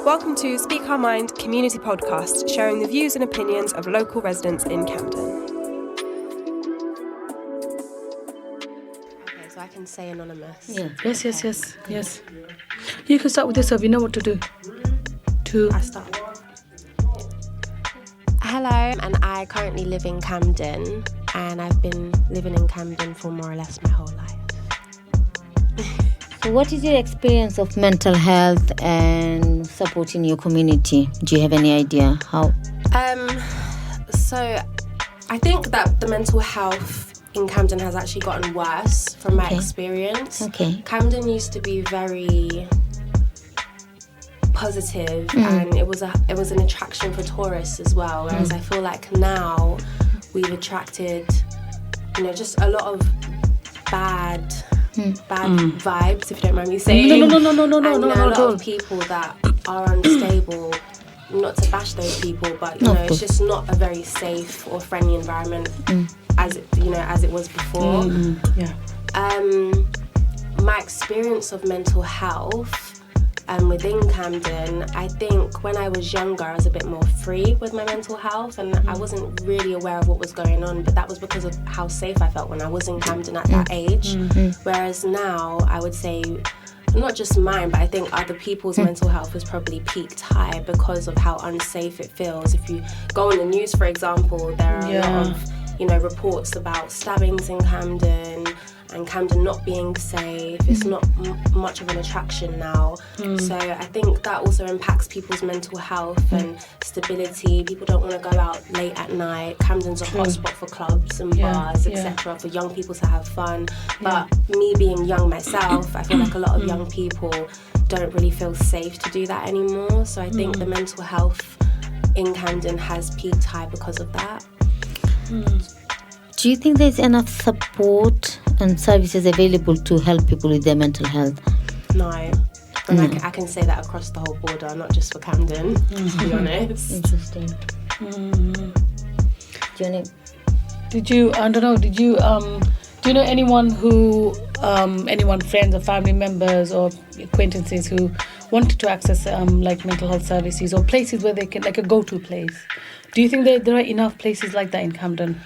Welcome to Speak Our Mind community podcast, sharing the views and opinions of local residents in Camden. Okay, so I can say anonymous. Yeah. Yes. You can start with yourself. You know what to do. I start. Hello, and I currently live in Camden, and I've been living in Camden for more or less my whole life. So what is your experience of mental health and support in your community? Do you have any idea how? So I think that the mental health in Camden has actually gotten worse from my experience. Okay. Camden used to be very positive and it was an attraction for tourists as well, whereas I feel like now we've attracted, just a lot of bad vibes, if you don't mind me saying. No. And a lot of people that are unstable. Not to bash those people, but it's just not a very safe or friendly environment as it was before. My experience of mental health within Camden, I think when I was younger, I was a bit more free with my mental health, and I wasn't really aware of what was going on, but that was because of how safe I felt when I was in Camden at that age. Whereas now, I would say, not just mine, but I think other people's mental health has probably peaked high because of how unsafe it feels. If you go on the news, for example, there are a lot of, reports about stabbings in Camden, and Camden not being safe. It's not much of an attraction now. So I think that also impacts people's mental health and stability. People don't want to go out late at night. Camden's a hotspot for clubs and bars, etc., for young people to have fun. But me being young myself, I feel like a lot of young people don't really feel safe to do that anymore. So I think the mental health in Camden has peaked high because of that. Do you think there's enough support and services available to help people with their mental health? No. And I can say that across the whole border, not just for Camden, to be honest. Interesting. Do you know anyone friends or family members or acquaintances who wanted to access like mental health services or places where they can, like a go-to place? Do you think there are enough places like that in Camden?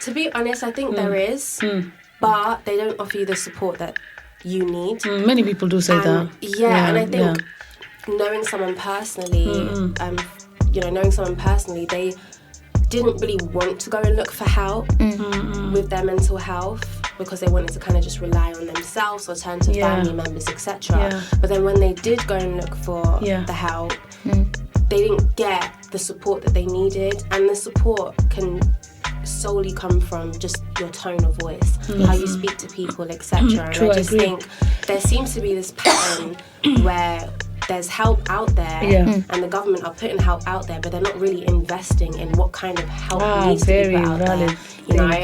To be honest, I think there is, but they don't offer you the support that you need. Many people do say that. Yeah, and I think knowing someone personally, they didn't really want to go and look for help with their mental health because they wanted to kind of just rely on themselves or turn to family members, etc. But then when they did go and look for the help, they didn't get the support that they needed, and the support can solely come from just your tone of voice, how you speak to people, etc. And I just think there seems to be this pattern where there's help out there and the government are putting help out there, but they're not really investing in what kind of help needs to be put out there.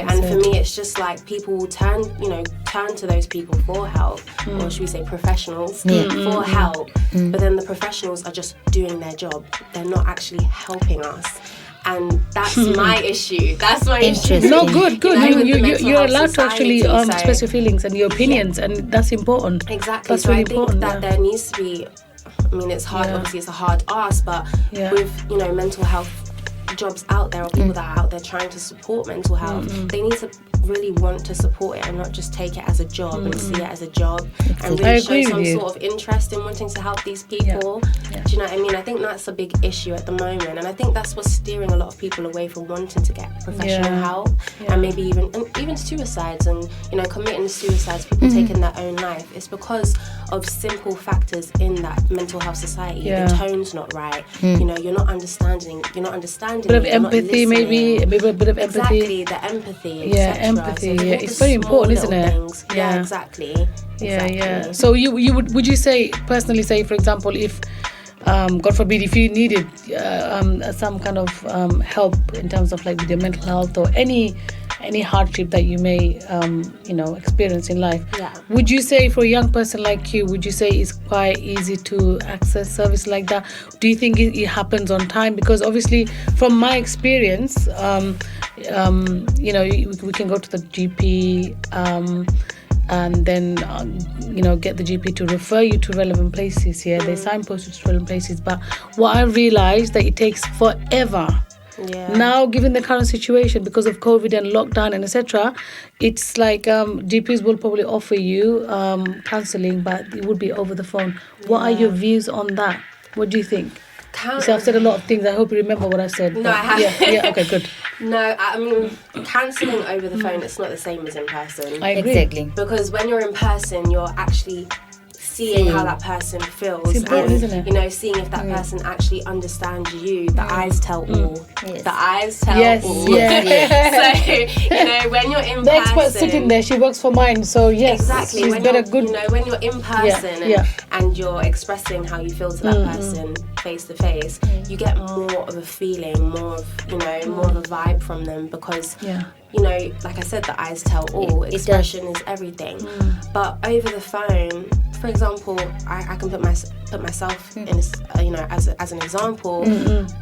And for me it's just like people will turn to those people for help, or should we say professionals for help, but then the professionals are just doing their job. They're not actually helping us. And that's my issue. That's my issue. No, good. You're allowed to actually express your feelings and your opinions, and that's important. Exactly. That's so really I think important. that there needs to be. I mean, it's hard. Obviously, it's a hard ask, but with mental health jobs out there, or people that are out there trying to support mental health, they need to really want to support it and not just take it as a job and see it as a job and really show some sort of interest in wanting to help these people. Do you know what I mean? I think that's a big issue at the moment, and I think that's what's steering a lot of people away from wanting to get professional help, and maybe even suicides and committing suicides, people taking their own life. It's because of simple factors in that mental health society. The tone's not right. You're not understanding. Bit of empathy, maybe a bit of empathy. Exactly, the empathy. Empathy. So it's very important, isn't it? Things. Yeah, exactly. Yeah. So would you say personally, say for example, if God forbid, if you needed some kind of help in terms of like with your mental health or any hardship that you may experience in life, would you say for a young person like you, would you say it's quite easy to access service like that? Do you think it happens on time? Because obviously from my experience, we can go to the GP, and then get the GP to refer you to relevant places. They signpost you to relevant places. But what I realized that it takes forever. Now, given the current situation because of COVID and lockdown and etc., it's like GPs will probably offer you counselling, but it would be over the phone. What are your views on that? What do you think? So I've said a lot of things. I hope you remember what I said. No, I haven't. Yeah, okay, good. No, I mean, counselling over the phone, it's not the same as in person. I agree. Exactly. Because when you're in person, you're actually seeing how that person feels, It's important, and isn't it? seeing if that person actually understands you. The eyes tell all. Yes. The eyes tell Yes, all. So when you're in The person, expert sitting there, she works for mine, so yes, exactly. she's When got you're, a good. when you're in person and you're expressing how you feel to that person face to face, you get more of a feeling, more of a vibe from them because. Like I said, the eyes tell all. Expression is everything. But over the phone, for example, I can put myself in this, as an example.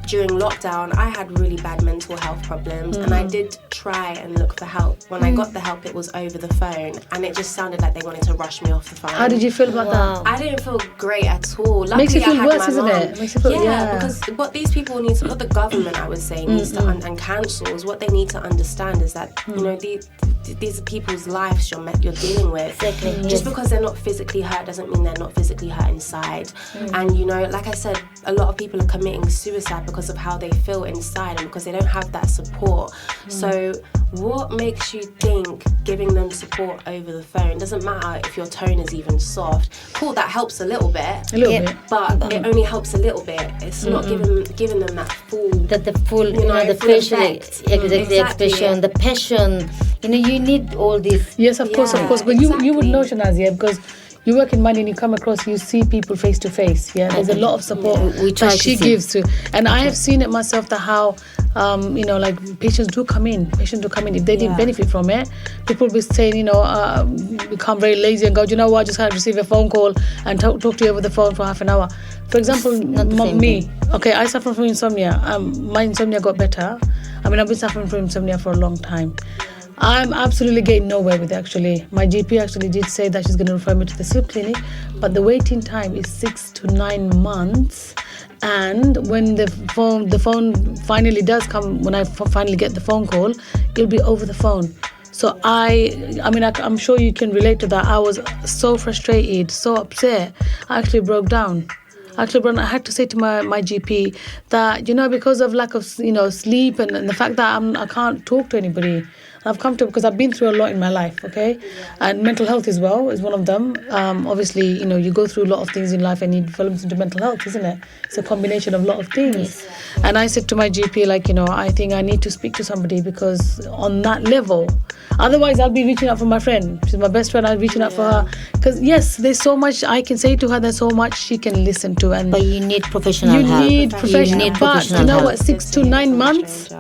During lockdown, I had really bad mental health problems, and I did try and look for help. When I got the help, it was over the phone, and it just sounded like they wanted to rush me off the phone. How did you feel about that? I didn't feel great at all. Luckily, Makes you feel I had worse, my isn't mum. it? Makes you feel, Because what these people need to, what the government, I would say, needs to, and councils, what they need to understand is that these are people's lives you're dealing with. Exactly. Just because they're not physically hurt doesn't mean they're not physically hurt inside. And like I said, a lot of people are committing suicide because of how they feel inside and because they don't have that support. So what makes you think giving them support over the phone, doesn't matter if your tone is even soft, cool, that helps a little bit. But it only helps a little bit. It's not giving them that full The full full facial effect. expression, the passion. You need all this. Yes, of course. But you would know, Shanazia, because you work in money and you come across, you see people face to face. There's a lot of support that she gives to, and I have seen it myself. That how patients do come in. If they didn't benefit from it, people will be saying, become very lazy and go, you know what, I just can't receive a phone call and talk to you over the phone for half an hour. For example, me. Okay, I suffer from insomnia. My insomnia got better. I've been suffering from insomnia for a long time. I'm absolutely getting nowhere with it, actually. My GP actually did say that she's going to refer me to the sleep clinic, but the waiting time is 6 to 9 months. And when the phone finally does come, when I finally get the phone call, it'll be over the phone. So I'm sure you can relate to that. I was so frustrated, so upset. I actually broke down. I had to say to my GP that, because of lack of, sleep and the fact that I can't talk to anybody. I've come to, because I've been through a lot in my life, okay? And mental health as well is one of them. Obviously, you go through a lot of things in life and it develops into mental health, isn't it? It's a combination of a lot of things. Yes. And I said to my GP, I think I need to speak to somebody because on that level, otherwise I'll be reaching out for my friend. She's my best friend, I'm reaching out for her. Because yes, there's so much I can say to her, there's so much she can listen to. But you need professional help. But you know what, 6 to 9 months,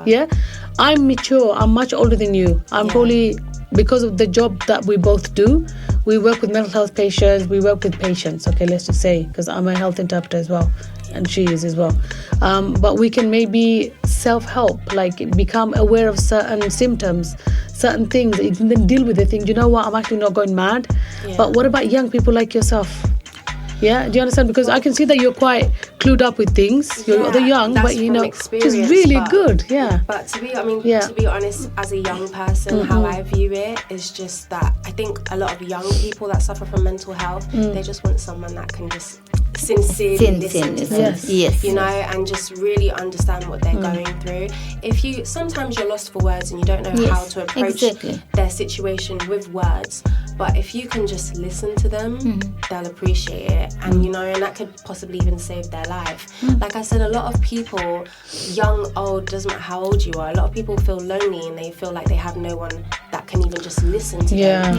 I'm mature. I'm much older than you. I'm probably, because of the job that we both do, we work with mental health patients, we work with patients, okay, let's just say, because I'm a health interpreter as well, and she is as well. But we can maybe self-help, become aware of certain symptoms, certain things, you can then deal with the thing. You know what, I'm actually not going mad. But what about young people like yourself? Yeah, do you understand? Because I can see that you're quite clued up with things. You're young, but which is really good. Yeah. But to be honest, as a young person, how I view it is just that I think a lot of young people that suffer from mental health, they just want someone that can just sincerely listen to them, and just really understand what they're going through. Sometimes you're lost for words and you don't know how to approach their situation with words, but if you can just listen to them, they'll appreciate it, and and that could possibly even save their life. Like I said, a lot of people, young, old, doesn't matter how old you are, a lot of people feel lonely and they feel like they have no one that can even just listen to them,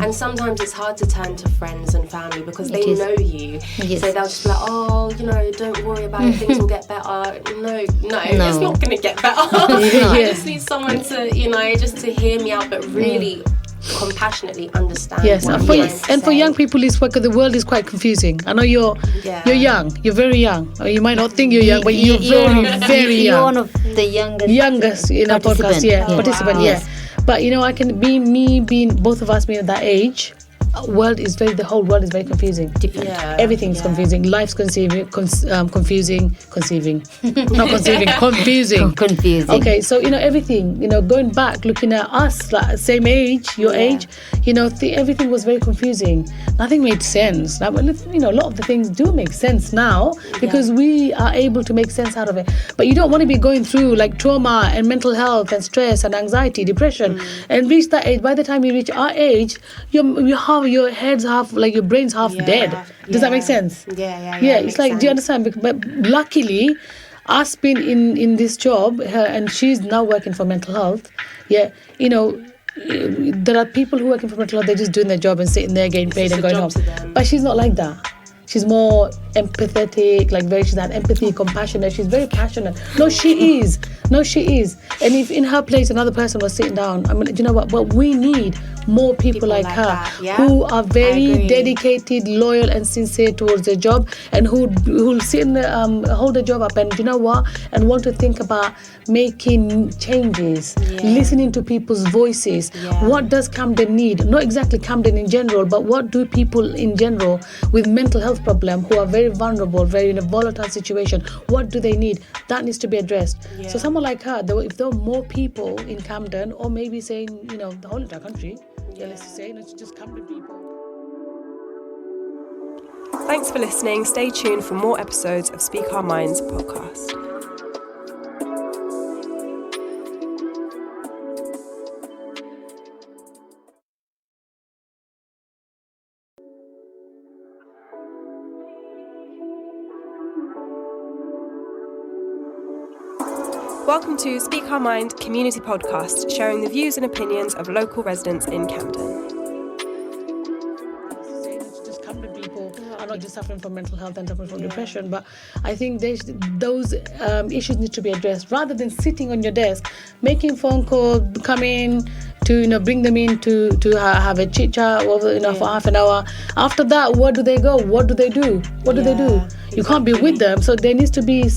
and sometimes it's hard to turn to friends and family because they know you. So they'll just be like, don't worry about it, things will get better. No, it's not going to get better. I just need someone to, just to hear me out, but really compassionately understand. Yes, and for young people, the world is quite confusing. I know you're young, you're very young. Or you might not think you're young, but you're very, very young. You're one of the youngest in our podcast, participant. But I can being both of us being at that age. The whole world is very confusing. Yeah, Everything's confusing. Life's confusing. Not conceiving, confusing. Confusing. Okay, so everything. Going back, looking at us, like same age, your age. Everything was very confusing. Nothing made sense. Now, a lot of the things do make sense now because we are able to make sense out of it. But you don't want to be going through like trauma and mental health and stress and anxiety, depression, and reach that age. By the time you reach our age, your head's half, like your brain's half dead. Does that make sense? Yeah. It's like, do you understand? But luckily, us being in this job, and she's now working for mental health. There are people who working for mental health. They're just doing their job and sitting there getting paid and going home. But she's not like that. She's more empathetic, she's had empathy, compassionate. She's very passionate. No, she is. And if in her place another person was sitting down, do you know what? But we need more people like her who are very dedicated, loyal, and sincere towards their job, and who'll sit in hold the job up and and want to think about making changes, listening to people's voices. What does Camden need? Not exactly Camden in general, but what do people in general with mental health problem who are very vulnerable, very in a volatile situation, what do they need? That needs to be addressed. So someone like her, if there were more people in Camden, or maybe saying the whole entire country, let's just say, let's just Camden people. Thanks for listening. Stay tuned for more episodes of Speak Our Minds podcast. Welcome to Speak Our Mind community podcast, sharing the views and opinions of local residents in Camden. Just Camden people are not just suffering from mental health and suffering from depression, but I think those issues need to be addressed rather than sitting on your desk, making phone calls, come in to bring them in to have a chit chat for half an hour. After that, where do they go? What do they do? You can't be with them, so there needs to be.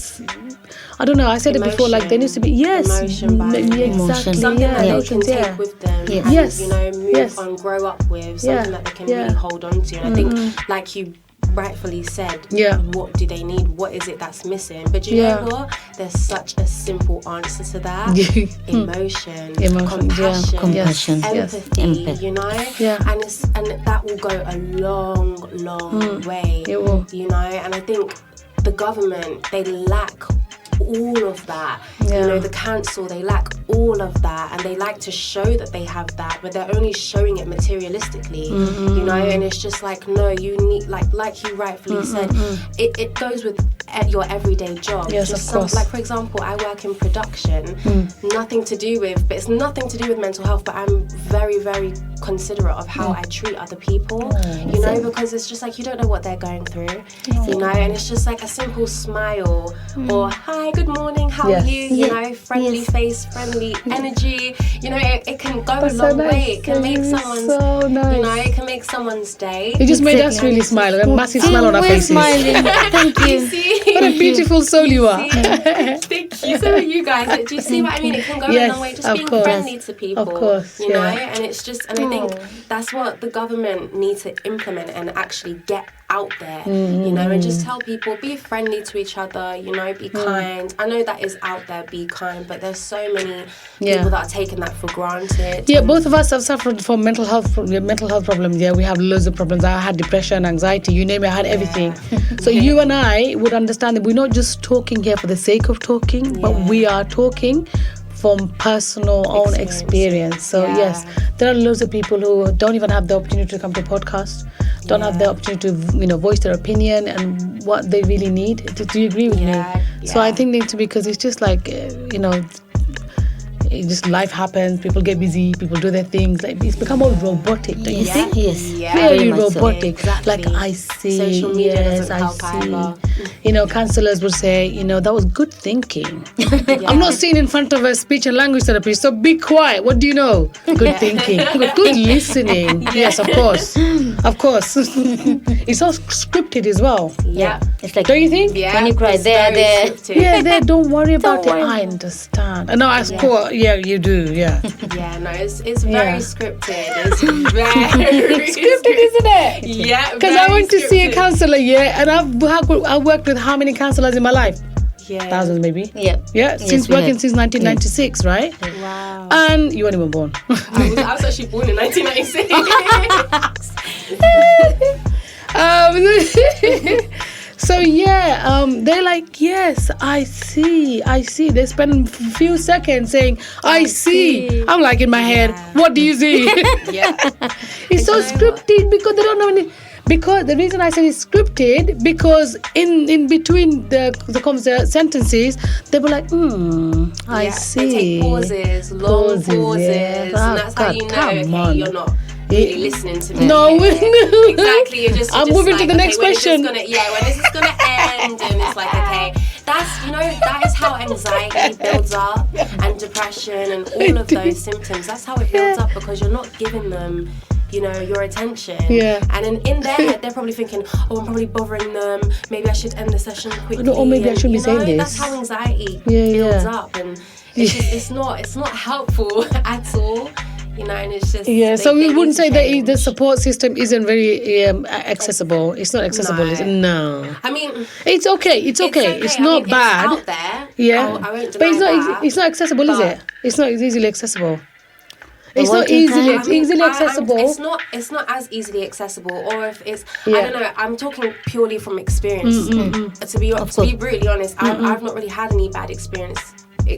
I don't know. I said it before. Like there needs to be emotion, exactly. Something that they can take with them. And, move on, grow up with something that they can really hold on to. And I think, like you rightfully said, what do they need? What is it that's missing? But you know what? There's such a simple answer to that. Emotion, compassion, empathy. And that will go a long way. It will. And I think the government, they lack all of that. The council, they lack all of that, and they like to show that they have that, but they're only showing it materialistically. And it's just like, no, you need, like you rightfully said, it goes with your everyday job. Yes, of course. Like, for example, I work in production, it's nothing to do with mental health, but I'm very, very considerate of how I treat other people, because it's just like, you don't know what they're going through, and it's just like a simple smile or hi, good morning, how are you, friendly face, friendly energy, it can go a long way. It can make someone's so nice. It can make someone's day. It just made us really smile, a massive smile on our faces. Smiling. Thank you. What a beautiful soul you are. Thank you. So are you guys. Do you see what I mean? It can go a long way, just being friendly to people. Of course, and it's just, and I think that's what the government needs to implement and actually get out there, and just tell people, be friendly to each other, be kind. I know that is out there, be kind, but there's so many people that are taking that for granted. Both of us have suffered from mental health problems. We have loads of problems. I had depression, anxiety, you name it, I had everything. So you and I would understand that we're not just talking here for the sake of talking, but we are talking from personal own experience. So yes, there are loads of people who don't even have the opportunity to come to podcasts, don't have the opportunity to voice their opinion and what they really need. Do you agree with me? So I think it's because it's just like it just life happens, people get busy, people do their things, like it's become all robotic, don't you think? Yes, very robotic. So. Exactly. Like I see, social media doesn't help either. counselors would say, that was good thinking. I'm not sitting in front of a speech and language therapist, so be quiet. What do you know? Good thinking. Good listening. Yes, of course. Of course. It's all scripted as well. Yeah. It's like, Don't you think? Yeah. when you cry, it's there. very scripted. Yeah, don't worry about Don't it. worry. I understand. No, I score. Yeah, you do. Yeah. Yeah, no, it's very Yeah. scripted. It's very Scripted, isn't it? Yeah, Because I very went to see a scripted. counselor, and I've worked with how many counselors in my life? Yeah. Thousands, maybe. Yeah. Yeah, Yes, since we working have. since 1996, right? Wow. And you weren't even born. I was actually born in 1996. So they're like, yes, I see. They spend a few seconds saying, I see. I'm like in my head, what do you see? Yeah. It's so scripted because they don't know any. Because the reason I said it's scripted, because in between the sentences, they were like, I see. They take pauses, long pauses, yeah. and that's how you know, Come okay, on. you're not really listening to me. No, here. no. Exactly. You're just. I'm just moving to like, the next okay, when is this question. when is this gonna end? And it's like, okay, that is how anxiety builds up, and depression, and all of those symptoms. That's how it builds up because you're not giving them, your attention. Yeah. And in their head, they're probably thinking, oh, I'm probably bothering them. Maybe I should end the session quickly. Or maybe I And, shouldn't be saying this. That's how anxiety Yeah, builds yeah. up, and it's not helpful at all. And it's just So we they wouldn't need say to that change. the support system isn't very accessible. It's not accessible. No. Is it? No. I mean, It's okay. It's okay. It's I not mean, bad. It's out there. Yeah. I won't But deny it's not. that. It's not accessible, is But- it? It's not easily accessible. It's what not do you easily. think? It's easily accessible. It's not as easily accessible, or if it's Yeah. I don't know. I'm talking purely from experience. To be brutally honest, I've not really had any bad experiences Okay,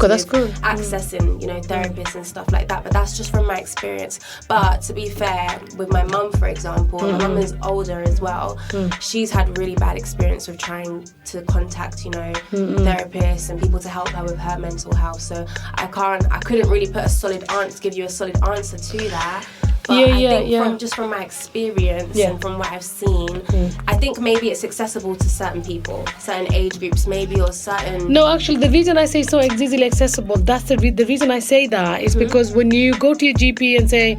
that's with good. accessing therapists and stuff like that, but that's just from my experience. But to be fair, with my mum, for example, my mum is older as well. She's had really bad experience with trying to contact therapists and people to help her with her mental health. So I couldn't really give you a solid answer to that. But I think from my experience and from what I've seen, I think maybe it's accessible to certain people, certain age groups maybe, or certain... No, actually, the reason I say it's not easily accessible, that's the reason I say that is because when you go to your GP and say,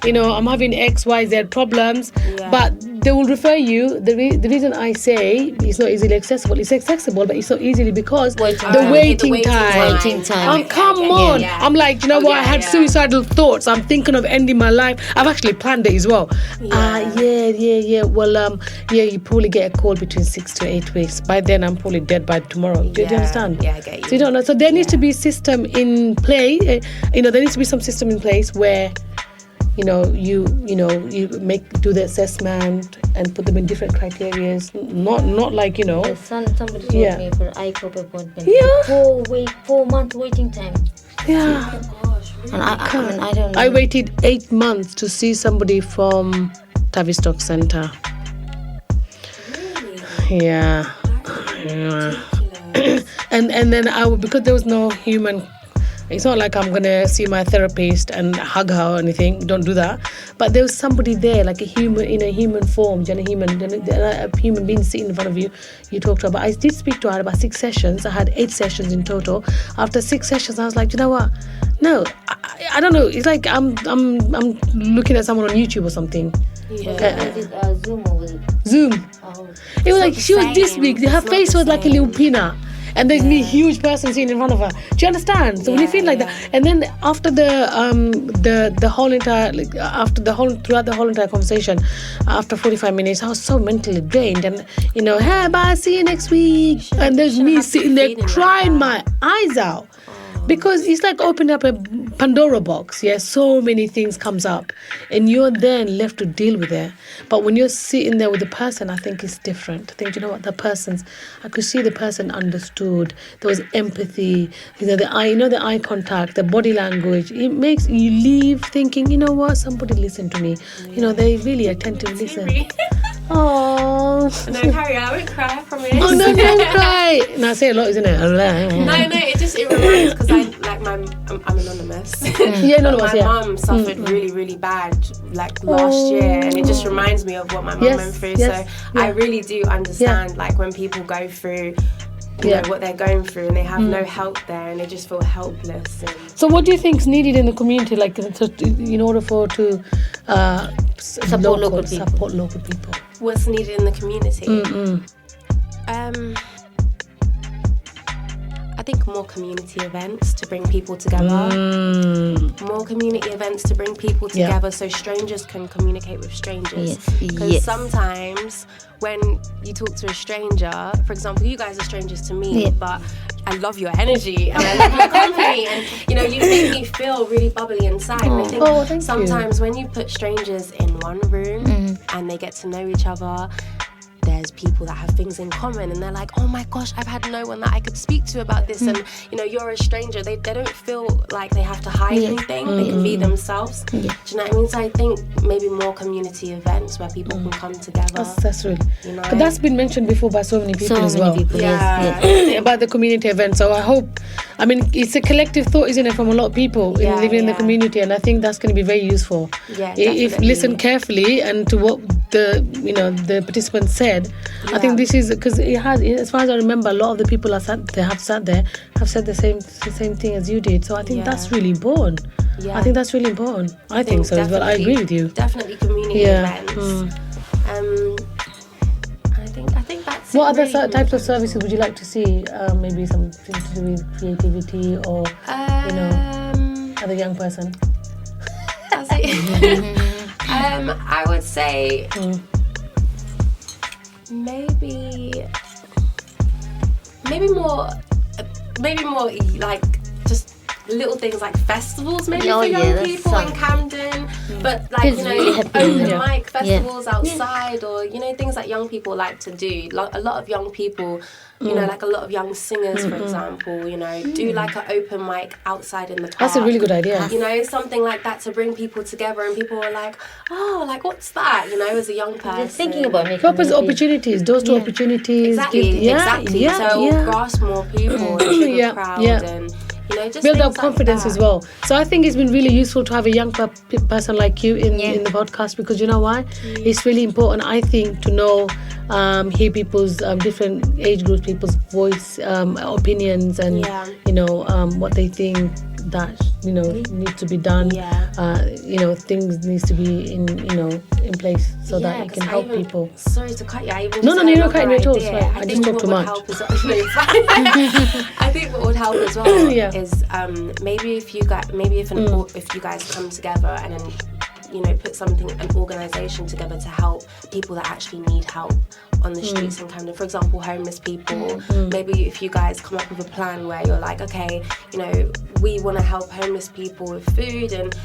I'm having X, Y, Z problems, but they will refer you. The reason I say it's not easily accessible, it's accessible, but it's not easily because the waiting time. Waiting time. Come on. Yeah. I'm like, I had suicidal thoughts. I'm thinking of ending my life. I've actually planned it as well. Yeah. Well, you probably get a call between 6 to 8 weeks. By then, I'm probably dead by tomorrow. Do you understand? Yeah, I get you. So you don't know. So there needs to be system in play. There needs to be some system in place where you do the assessment and put them in different criteria. Not like Somebody told me for ICOP appointment. Yeah. 4 month waiting time. Yeah. Gosh, And I don't know. I waited 8 months to see somebody from Tavistock Centre. really? Yeah. Ridiculous. And then because there was no human. It's not like I'm gonna see my therapist and hug her or anything. Don't do that. But there was somebody there, like a human in a human form, a human being sitting in front of you. You talk to her. But I did speak to her about 6 sessions. I had 8 sessions in total. After 6 sessions, I was like, you know what? No, I don't know. It's like I'm looking at someone on YouTube or something. Yeah. Was it Zoom or was it? Zoom. Oh. It was not like the she was this same. big. Her It's not face the was like a same. little peanut. And there's me huge person sitting in front of her. Do you understand? So when you feel like that, and then after the whole entire throughout the whole entire conversation, after 45 minutes, I was so mentally drained. And hey, bye, see you next week. And there's me have to be sitting there feeling like crying that. my eyes out. Because it's like opening up a Pandora box. So many things comes up, and you're then left to deal with it. But when you're sitting there with the person, I think it's different. I think I could see the person understood. There was empathy. The eye contact, the body language. It makes you leave thinking, somebody listened to me. They really attentively listen. Oh. No, carry on. I won't cry, I promise. Oh no, don't cry. No, I say a lot, isn't it? No, it reminds because I'm anonymous. Yeah, anonymous. My mum suffered really, really bad last year, and it just reminds me of what my mum went through. So I really do understand when people go through. You know what they're going through, and they have no help there, and they just feel helpless. So, what do you think is needed in the community, in order to support local people? What's needed in the community? I think more community events to bring people together. More community events to bring people together so strangers can communicate with strangers. Because sometimes when you talk to a stranger, for example, you guys are strangers to me, but I love your energy and I love your company, and you make me feel really bubbly inside. And I think sometimes when you put strangers in one room and they get to know each other, there's people that have things in common, and they're like, oh my gosh, I've had no one that I could speak to about this. And you're a stranger, they don't feel like they have to hide anything. They can be themselves. Do you know what I mean? So I think maybe more community events where people can come together. That's really but that's been mentioned before by so many people as well. About the community event. So I hope, it's a collective thought, isn't it, from a lot of people living in the community, and I think that's going to be very useful. If listen carefully and to what the participants said. I think this is because it has, as far as I remember, a lot of the people have said the same thing as you did. So I think that's really important. I think that's really important. I think so as well. I agree with you. Definitely community events. I think that's what other types of services would you like to see? Maybe something to do with creativity or other young person. I would say. Maybe more just little things like festivals for young people in Camden, but open mic festivals outside, or things that young people like to do. A lot of young people, a lot of young singers, for example, do an open mic outside in the park. That's a really good idea. Something like that to bring people together, and people are like, oh, what's that? As a young person, just thinking about making opportunities, doors to opportunities. Exactly. So we'll grasp more people, and crowd, and. Just build up like confidence as well. So I think it's been really useful to have a young person like you in the podcast, because you know why? It's really important, I think, to know, hear people's different age groups, people's voice, opinions, and what they think that needs to be done. Things needs to be in place so that it can help people. Sorry to cut you. No, you're not cutting me at all. I just talk too much. I think what would help as well is maybe if you guys come together and then put an organisation together to help people that actually need help on the streets in Camden. For example, homeless people. Maybe if you guys come up with a plan where you're like, okay, we want to help homeless people with food and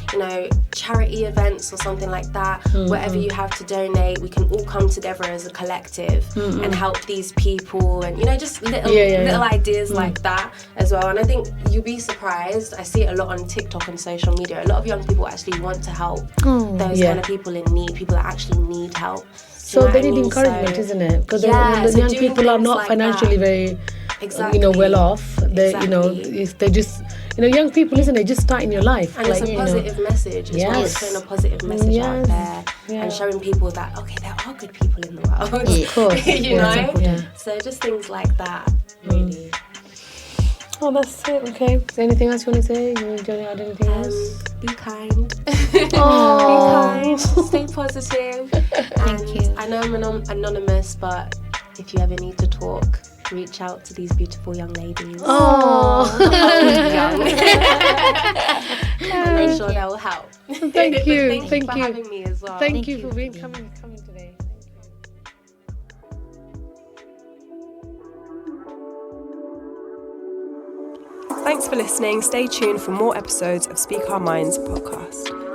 charity events or something like that. Whatever you have to donate, we can all come together as a collective and help these people, and just little ideas like that as well. And I think you'll be surprised. I see it a lot on TikTok and social media. A lot of young people actually want to help those kind of people in need, people that actually need help. So they need encouragement, isn't it? Because the young people are not financially very, well off. They, if they just, young people, isn't it? Just starting your life. And it's a positive message. It's showing a positive message out there and showing people that, okay, there are good people in the world. Of course. So just things like that, really. Oh, that's it. Okay. Is there anything else you want to say? You want to add anything else? Be kind. Be kind. Stay positive. Thank you. I know I'm anonymous, but if you ever need to talk, reach out to these beautiful young ladies. Oh, young. And I'm sure that will help. Thank you. Thank you for having me as well. Thank you for coming today. Thanks for listening. Stay tuned for more episodes of Speak Our Minds podcast.